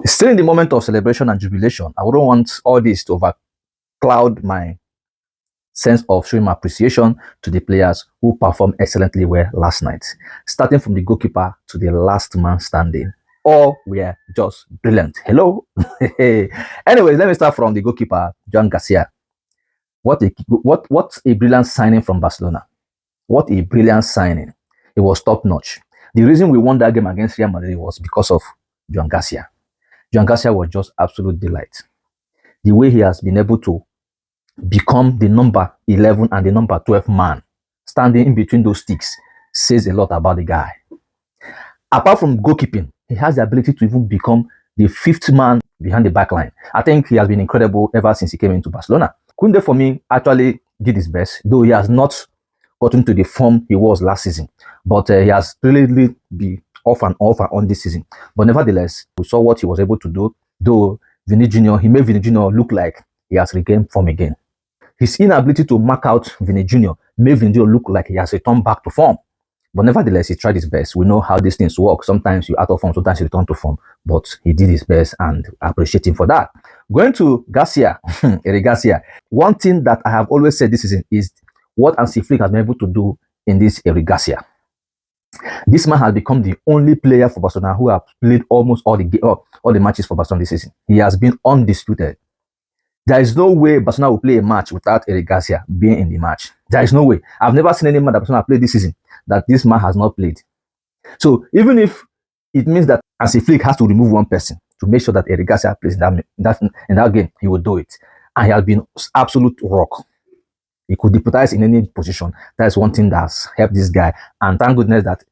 Still in the moment of celebration and jubilation, I wouldn't want all this to overcloud my sense of showing my appreciation to the players who performed excellently well last night. Starting from the goalkeeper to the last man standing. All were just brilliant. Hello? Anyways, let me start from the goalkeeper, John Garcia. What a brilliant signing from Barcelona. What a brilliant signing. It was top notch. The reason we won that game against Real Madrid was because of John Garcia. John Garcia was just absolute delight. The way he has been able to become the number 11 and the number 12 man standing in between those sticks says a lot about the guy. Apart from goalkeeping, he has the ability to even become the fifth man behind the back line. I think he has been incredible ever since he came into Barcelona. Koundé, for me, actually did his best, though he has not gotten to the form he was last season. But he has really been off and on this season. But nevertheless, we saw what he was able to do, though he made Vinny Jr. look like he has regained form again. His inability to mark out Vinny Jr. made Vinny Jr. look like he has returned back to form. But nevertheless, he tried his best. We know how these things work. Sometimes you're out of form, sometimes you return to form. But he did his best and I appreciate him for that. Going to Garcia, Eric Garcia, one thing that I have always said this season is what Hansi Flick has been able to do in this Eric Garcia. This man has become the only player for Barcelona who has played almost all the matches for Barcelona this season. He has been undisputed. There is no way Barcelona will play a match without Eric Garcia being in the match. There is no way. I've never seen any man that Barcelona play this season that this man has not played. So even if it means that Hansi Flick has to remove one person to make sure that Eric Garcia plays in that game, he will do it. And he has been absolute rock. He could deputize in any position. That is one thing that has helped this guy. And thank goodness that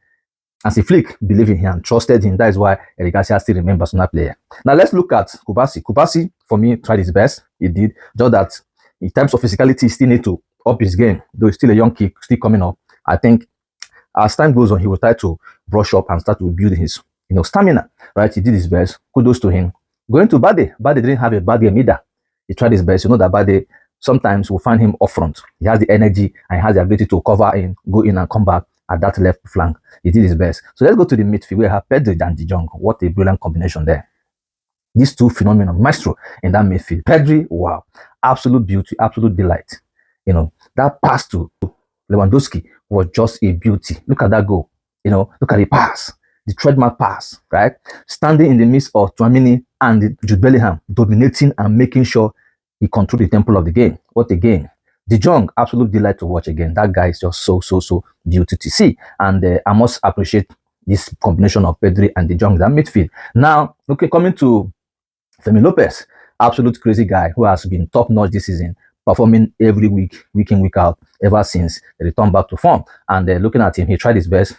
Hansi Flick believed in him and trusted him. That is why Eric Garcia still remains Barcelona player. Now let's look at Kubasi. Kubasi, for me, tried his best. He did. Just that in terms of physicality, he still need to up his game. Though he's still a young kid, still coming up. I think as time goes on, he will try to brush up and start to build his stamina. Right? He did his best. Kudos to him. Going to Bade. Bade didn't have a bad game either. He tried his best. You know that Bade sometimes we'll find him up front. He has the energy and he has the ability to cover in, go in and come back at that left flank. He did his best. So let's go to the midfield. We have Pedri and De Jong. What a brilliant combination there. These two phenomenal maestro in that midfield. Pedri, wow, absolute beauty, absolute delight. That pass to Lewandowski was just a beauty. Look at that goal. Look at the pass, the trademark pass, right? Standing in the midst of Tchouaméni and Jude Bellingham, dominating and making sure he controlled the tempo of the game. What a game. De Jong, absolute delight to watch again. That guy is just so beautiful to see. And I must appreciate this combination of Pedri and De Jong, that midfield. Now, okay, coming to Femi Lopez, absolute crazy guy who has been top-notch this season, performing every week in, week out, ever since he returned back to form. And looking at him, he tried his best,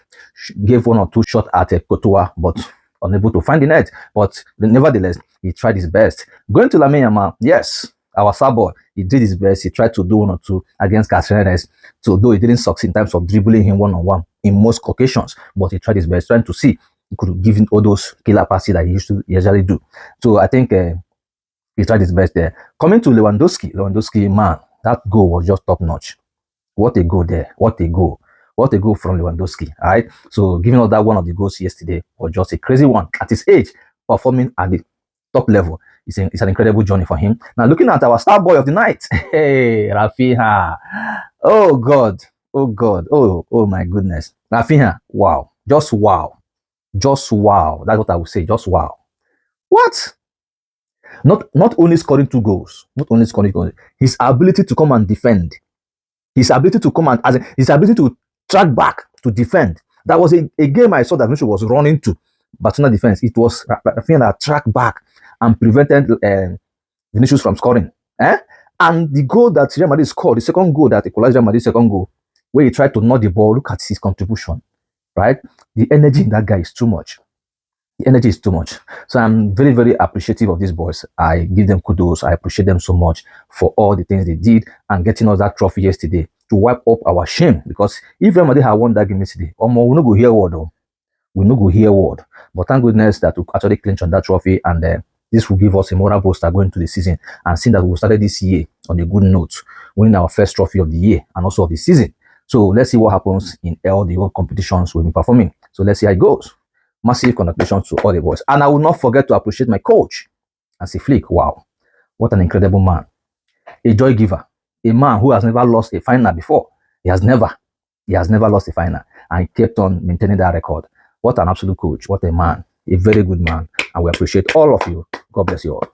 gave one or two shots at Courtois, but unable to find the net. But nevertheless, he tried his best. Going to Lamine Yamal, yes, our star boy, he did his best. He tried to do one or two against Caceres. So though he didn't succeed in terms of dribbling him one-on-one in most occasions, but he tried his best, trying to see he could give him all those killer passes that he usually do. So I think he tried his best there. Coming to Lewandowski, man, that goal was just top-notch. What a goal there. What a goal. What a goal from Lewandowski. All right. So giving us that one of the goals yesterday was just a crazy one. At his age, performing at the top level. It's an incredible journey for him. Now, looking at our star boy of the night, hey, Rafinha. Oh, God. Oh, God. Oh, my goodness. Rafinha, wow. Just wow. Just wow. That's what I would say. Just wow. What? Not only scoring 2 goals, not only scoring goals, his ability to come and defend, his ability to his ability to track back to defend. That was a game I saw that Vinicius was running to Barcelona defense. It was Rafinha that tracked back and prevented Vinicius from scoring. And the goal that Real Madrid scored, the second goal that equalized Real Madrid's second goal, where he tried to knock the ball, look at his contribution, right? The energy in that guy is too much. The energy is too much. So I'm very appreciative of these boys. I give them kudos. I appreciate them so much for all the things they did and getting us that trophy yesterday to wipe up our shame. Because if Real Madrid had won that game yesterday, we no go hear word. We no go hear word. But thank goodness that we actually clinched on that trophy, and this will give us a moral booster going into the season, and seeing that we started this year on a good note, winning our first trophy of the year and also of the season. So let's see what happens in all the world competitions we'll be performing. So let's see how it goes. Massive congratulations to all the boys. And I will not forget to appreciate my coach, Hansi Flick. Wow, what an incredible man. A joy giver. A man who has never lost a final before. He has never lost a final. And he kept on maintaining that record. What an absolute coach. What a man. A very good man. And we appreciate all of you. God bless you all.